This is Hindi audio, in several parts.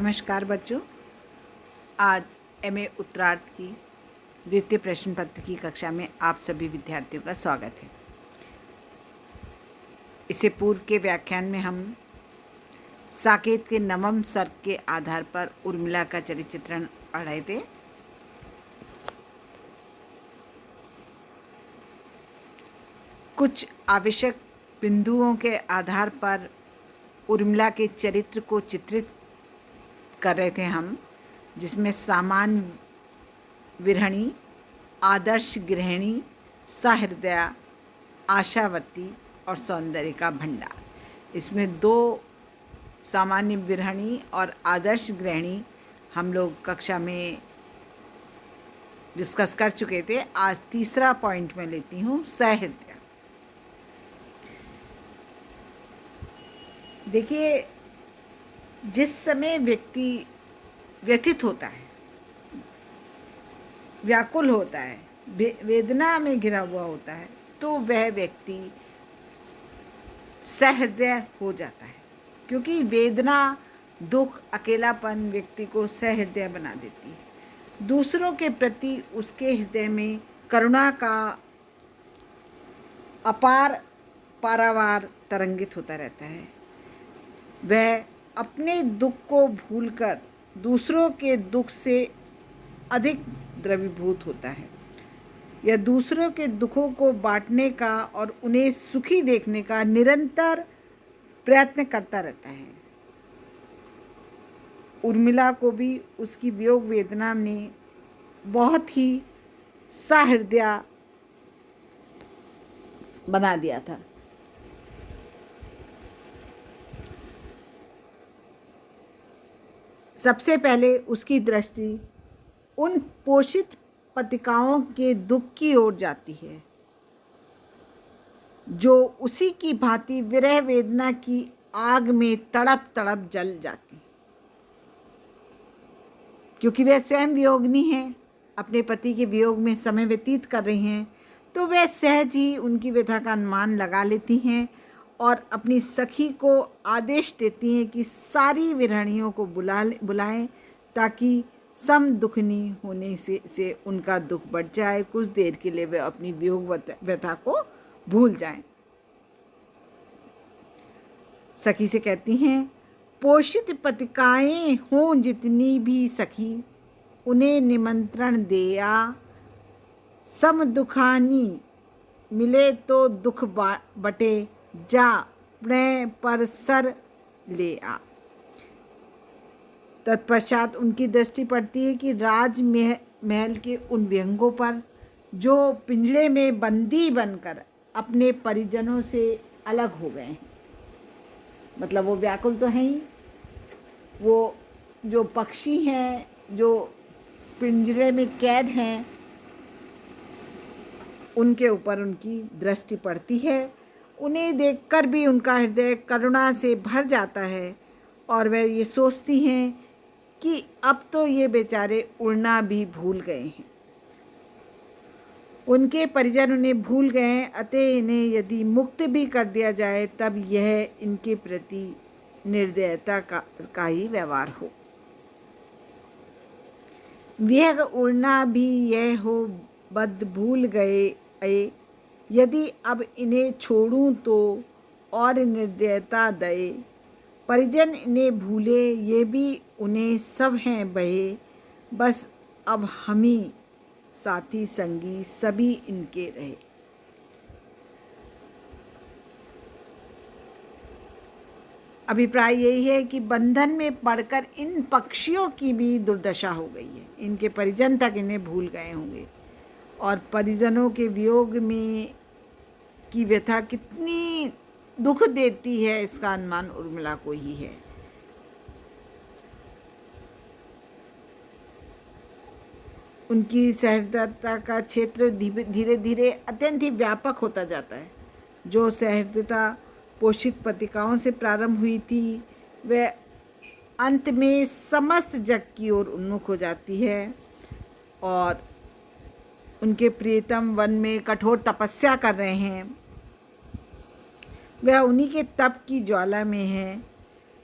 नमस्कार बच्चों। आज एमए उत्तरार्ध की द्वितीय प्रश्न पत्र की कक्षा में आप सभी विद्यार्थियों का स्वागत है। इससे पूर्व के व्याख्यान में हम साकेत के नवम सर्ग के आधार पर उर्मिला का चरित्र चित्रण पढ़ रहे थे। कुछ आवश्यक बिंदुओं के आधार पर उर्मिला के चरित्र को चित्रित कर रहे थे हम, जिसमें सामान्य विरहणी, आदर्श गृहिणी, सहृदया, आशावती और सौंदर्य का भंडार। इसमें दो सामान्य विरहणी और आदर्श गृहिणी हम लोग कक्षा में डिस्कस कर चुके थे। आज तीसरा पॉइंट मैं लेती हूँ, सहृदया। देखिए, जिस समय व्यक्ति व्यथित होता है, व्याकुल होता है, वेदना में घिरा हुआ होता है, तो वह व्यक्ति सहृदय हो जाता है, क्योंकि वेदना, दुख, अकेलापन व्यक्ति को सहृदय बना देती है। दूसरों के प्रति उसके हृदय में करुणा का अपार पारावार तरंगित होता रहता है। वह अपने दुख को भूलकर दूसरों के दुख से अधिक द्रवीभूत होता है। यह दूसरों के दुखों को बांटने का और उन्हें सुखी देखने का निरंतर प्रयत्न करता रहता है। उर्मिला को भी उसकी वियोग वेदना ने बहुत ही सहृदय बना दिया था। सबसे पहले उसकी दृष्टि उन पोषित पतिकाओं के दुख की ओर जाती है, जो उसी की भांति विरह वेदना की आग में तड़प तड़प जल जाती, क्योंकि वह स्वयं वियोगिनी हैं, अपने पति के वियोग में समय व्यतीत कर रही हैं, तो वह सहज ही उनकी व्यथा का अनुमान लगा लेती हैं और अपनी सखी को आदेश देती हैं कि सारी विरहणियों को बुलाएं, ताकि सम दुखनी होने से उनका दुख बढ़ जाए। कुछ देर के लिए वे अपनी वियोग व्यथा को भूल जाएं। सखी से कहती हैं, पोषित पतिकाएं हों जितनी भी सखी, उन्हें निमंत्रण देया, सम दुखानी मिले तो दुख बटे, जा प्रणय पर सर ले आ। तत्पश्चात उनकी दृष्टि पड़ती है कि राज महल के उन विहंगों पर जो पिंजड़े में बंदी बनकर अपने परिजनों से अलग हो गए हैं। मतलब वो व्याकुल तो हैं ही, वो जो पक्षी हैं, जो पिंजड़े में कैद हैं, उनके ऊपर उनकी दृष्टि पड़ती है। उन्हें देखकर भी उनका हृदय करुणा से भर जाता है और वह ये सोचती हैं कि अब तो ये बेचारे उड़ना भी भूल गए हैं, उनके परिजन उन्हें भूल गए हैं, अतः इन्हें यदि मुक्त भी कर दिया जाए तब यह इनके प्रति निर्दयता का ही व्यवहार हो। विहग उड़ना भी यह हो बद भूल गए, यदि अब इन्हें छोड़ूं तो और निर्दयता दए, परिजन इन्हें भूले ये भी उन्हें सब हैं बहे, बस अब हम ही साथी संगी सभी इनके रहे। अभिप्राय यही है कि बंधन में पड़कर इन पक्षियों की भी दुर्दशा हो गई है। इनके परिजन तक इन्हें भूल गए होंगे और परिजनों के वियोग में की व्यथा कितनी दुख देती है, इसका अनुमान उर्मिला को ही है। उनकी सहृदयता का क्षेत्र धीरे धीरे अत्यंत ही व्यापक होता जाता है। जो सहृदयता पोषित पतिकाओं से प्रारंभ हुई थी, वह अंत में समस्त जग की ओर उन्मुख हो जाती है और उनके प्रियतम वन में कठोर तपस्या कर रहे हैं। वह उन्हीं के तप की ज्वाला में है।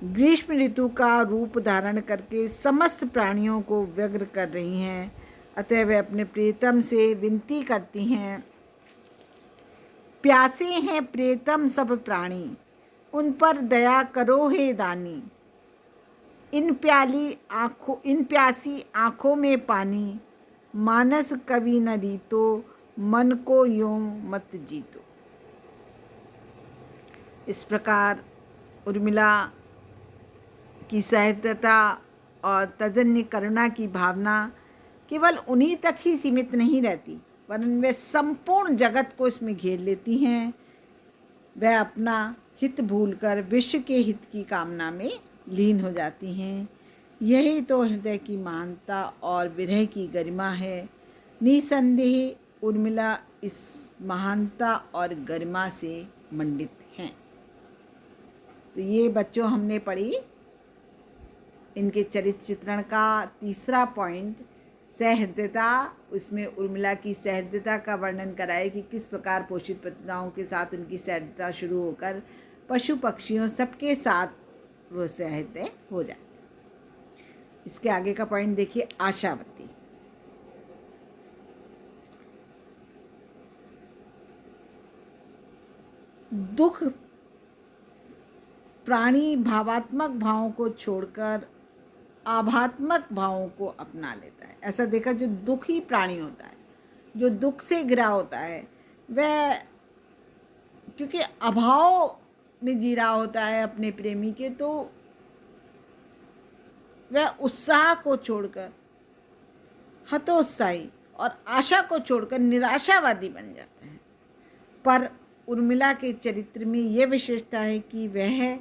ग्रीष्म ऋतु का रूप धारण करके समस्त प्राणियों को व्यग्र कर रही हैं। अतः वे अपने प्रियतम से विनती करती हैं, प्यासे हैं प्रियतम सब प्राणी, उन पर दया करो हे दानी। इन प्यासी आँखों में पानी, मानस कवि न रीतो, मन को यूं मत जीतो। इस प्रकार उर्मिला की सहृदयता और तजन्य करुणा की भावना केवल उन्हीं तक ही सीमित नहीं रहती, वरन वे संपूर्ण जगत को इसमें घेर लेती हैं। वह अपना हित भूलकर विश्व के हित की कामना में लीन हो जाती हैं। यही तो हृदय की महानता और विरह की गरिमा है। निसंदेह उर्मिला इस महानता और गरिमा से मंडित हैं। तो ये बच्चों हमने पढ़ी इनके चरित्र चित्रण का तीसरा पॉइंट, सहृदयता। उसमें उर्मिला की सहृदयता का वर्णन कराए कि किस प्रकार पोषित प्रतिभाओं के साथ उनकी सहृदयता शुरू होकर पशु पक्षियों सबके साथ वो सहृदय हो जाती है। इसके आगे का पॉइंट देखिए, आशावती। दुख प्राणी भावात्मक भावों को छोड़कर आभात्मक भावों को अपना लेता है। ऐसा देखा, जो दुखी प्राणी होता है, जो दुख से घिरा होता है, वह क्योंकि अभाव में जी रहा होता है अपने प्रेमी के, तो वह उत्साह को छोड़कर हतोत्साही और आशा को छोड़कर निराशावादी बन जाता है। पर उर्मिला के चरित्र में यह विशेषता है कि वह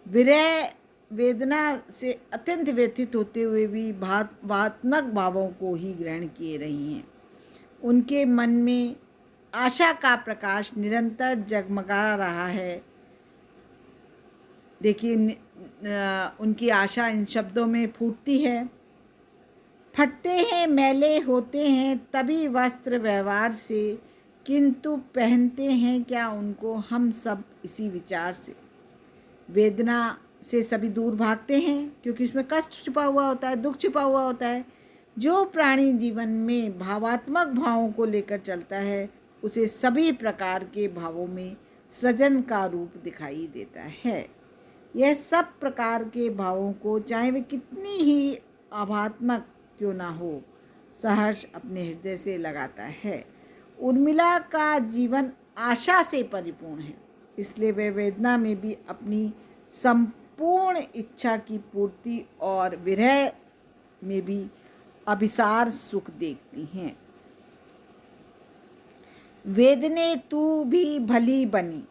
विरह वेदना से अत्यंत व्यथित होते हुए भी भावात्मक भावों को ही ग्रहण किए रही हैं। उनके मन में आशा का प्रकाश निरंतर जगमगा रहा है। देखिए, उनकी आशा इन शब्दों में फूटती है, फटते हैं मैले होते हैं तभी वस्त्र व्यवहार से, किंतु पहनते हैं क्या उनको हम सब इसी विचार से। वेदना से सभी दूर भागते हैं क्योंकि उसमें कष्ट छुपा हुआ होता है, दुख छुपा हुआ होता है। जो प्राणी जीवन में भावात्मक भावों को लेकर चलता है, उसे सभी प्रकार के भावों में सृजन का रूप दिखाई देता है। यह सब प्रकार के भावों को, चाहे वे कितनी ही आभात्मक क्यों ना हो, सहर्ष अपने हृदय से लगाता है। उर्मिला का जीवन आशा से परिपूर्ण है, इसलिए वे वेदना में भी अपनी संपूर्ण इच्छा की पूर्ति और विरह में भी अभिसार सुख देखती हैं। वेदने तू भी भली बनी,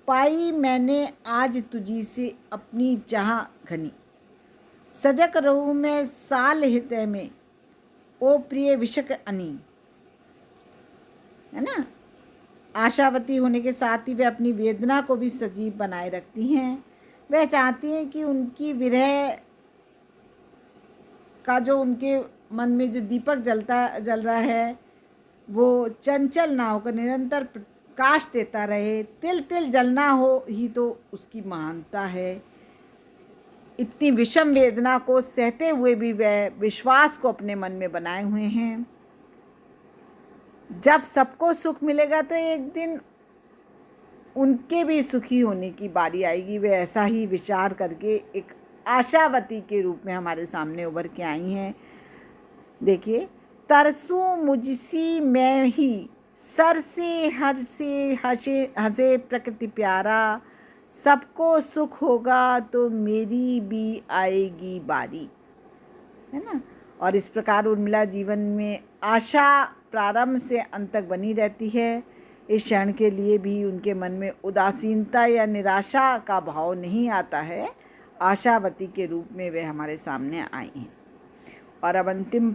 पाई मैंने आज तुझी से अपनी चाह घनी। सजग रहूं मैं साल हृदय में, ओ प्रिय विशक अनी। है ना। आशावती होने के साथ ही वे अपनी वेदना को भी सजीव बनाए रखती हैं। वह चाहती हैं कि उनकी विरह का जो उनके मन में जो दीपक जल रहा है, वो चंचल ना होकर निरंतर प्रकाश देता रहे। तिल तिल जलना हो ही तो उसकी महानता है। इतनी विषम वेदना को सहते हुए भी वह विश्वास को अपने मन में बनाए हुए हैं। जब सबको सुख मिलेगा तो एक दिन उनके भी सुखी होने की बारी आएगी। वे ऐसा ही विचार करके एक आशावती के रूप में हमारे सामने उभर के आई हैं। देखिए, तरसू मुझसी मैं ही, सर से हर से हंसे प्रकृति प्यारा, सबको सुख होगा तो मेरी भी आएगी बारी। है ना। और इस प्रकार उर्मिला जीवन में आशा प्रारंभ से अंत तक बनी रहती है। इस क्षण के लिए भी उनके मन में उदासीनता या निराशा का भाव नहीं आता है। आशावती के रूप में वे हमारे सामने आई हैं। और अब अंतिम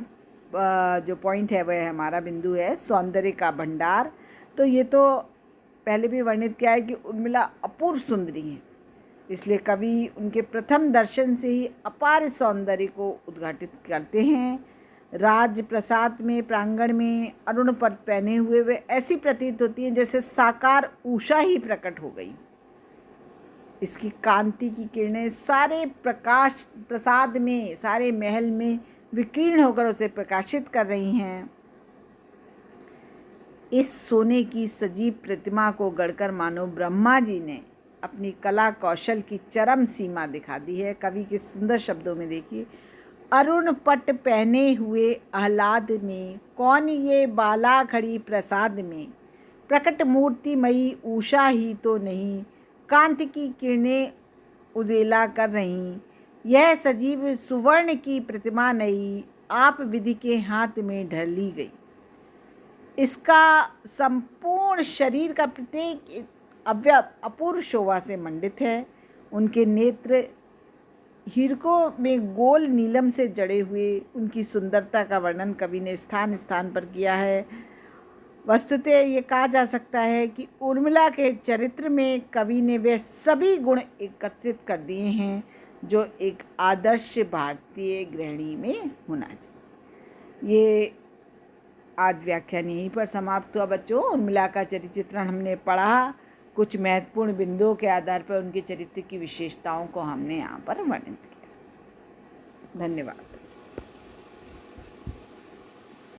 जो पॉइंट है वह हमारा बिंदु है सौंदर्य का भंडार। तो ये तो पहले भी वर्णित किया है कि उर्मिला अपूर्व सुंदरी हैं, इसलिए कवि उनके प्रथम दर्शन से ही अपार सौंदर्य को उद्घाटित करते हैं। राज प्रसाद में प्रांगण में अरुण पट पहने हुए वे ऐसी प्रतीत होती हैं जैसे साकार उषा ही प्रकट हो गई। इसकी कांति की किरणें सारे प्रकाश प्रसाद में, सारे महल में विकीर्ण होकर उसे प्रकाशित कर रही हैं। इस सोने की सजीव प्रतिमा को गढ़कर मानो ब्रह्मा जी ने अपनी कला कौशल की चरम सीमा दिखा दी है। कवि के सुंदर शब्दों में देखिए, अरुण पट पहने हुए आह्लाद में, कौन ये बाला खड़ी प्रसाद में, प्रकट मूर्तिमयी उषा ही तो नहीं, कांति की किरणें उजेला कर रही, यह सजीव सुवर्ण की प्रतिमा नई, आप विधि के हाथ में ढली गई। इसका संपूर्ण शरीर का प्रत्येक अवयव अपूर्व शोभा से मंडित है। उनके नेत्र हीरकों में गोल नीलम से जड़े हुए, उनकी सुंदरता का वर्णन कवि ने स्थान स्थान पर किया है। वस्तुतः ये कहा जा सकता है कि उर्मिला के चरित्र में कवि ने वे सभी गुण एकत्रित कर दिए हैं जो एक आदर्श भारतीय गृहिणी में होना चाहिए। ये आज व्याख्यान यहीं पर समाप्त हुआ बच्चों। उर्मिला का चरित्र चित्रण हमने पढ़ा, कुछ महत्वपूर्ण बिंदुओं के आधार पर उनके चरित्र की विशेषताओं को हमने यहाँ पर वर्णित किया। धन्यवाद।